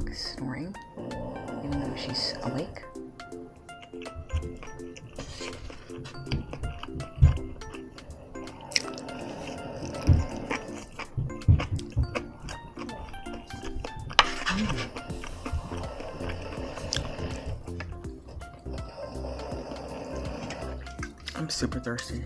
dog is snoring, even though she's awake. I'm super thirsty.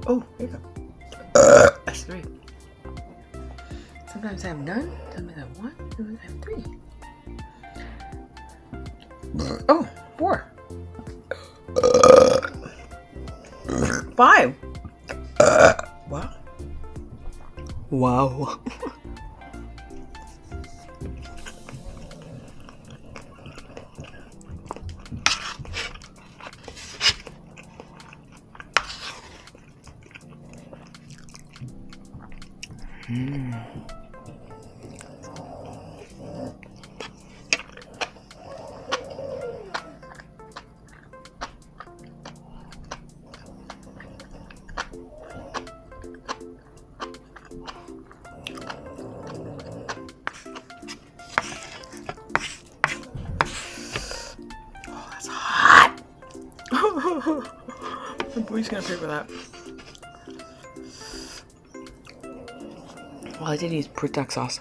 Oh, here you go. That's 3. Sometimes I have none, sometimes I have 1, sometimes I have 3. Oh, 4. 5. Wow. Wow. My boy's gonna pay for that. Well, I did use Protect sauce.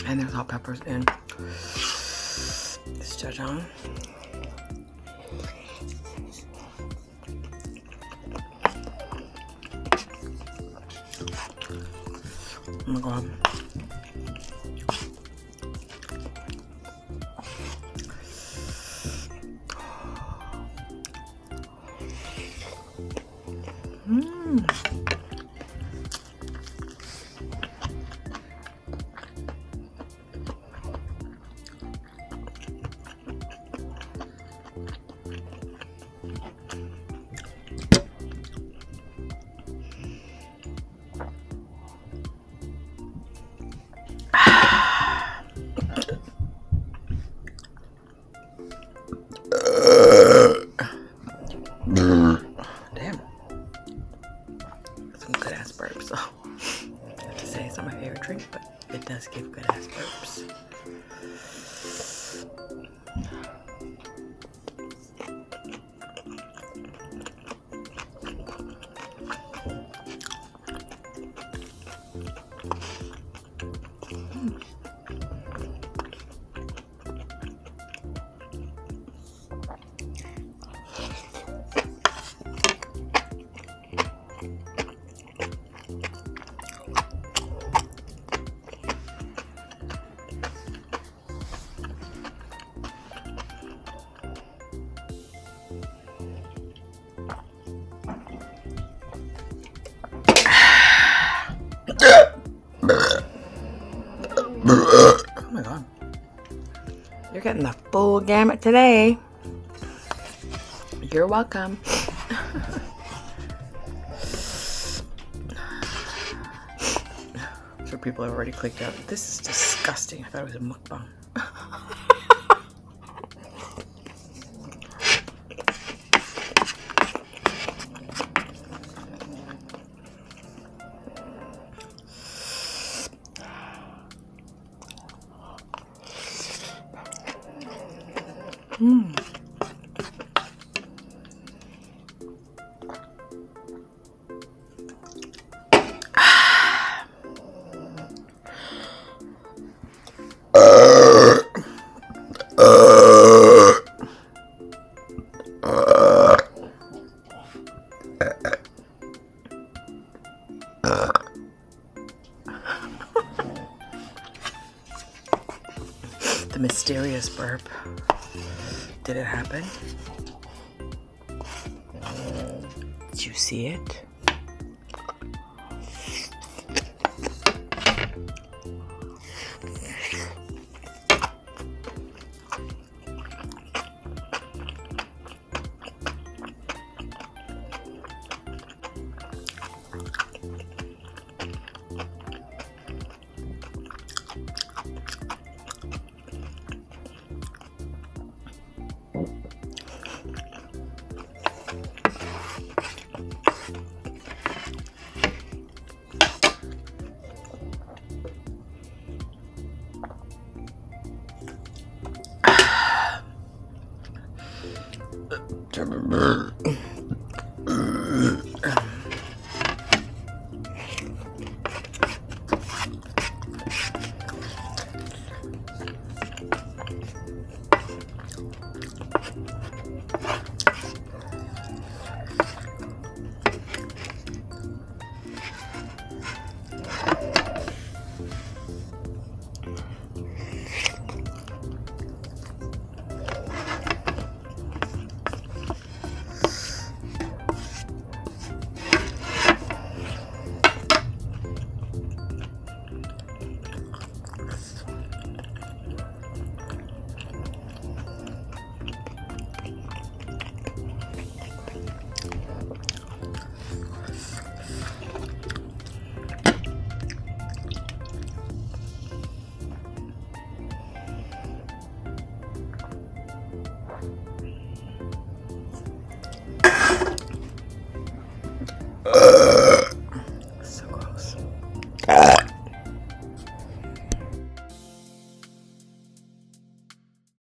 And there's hot peppers in this jajang. Oh my god. Damn. Some good ass burps. So I have to say it's not my favorite drink, but it does give good ass burps. Oh my god. You're getting the full gamut today. You're welcome. I'm sure people have already clicked out. This is disgusting. I thought it was a mukbang. The mysterious burp. Did it happen? Did you see it?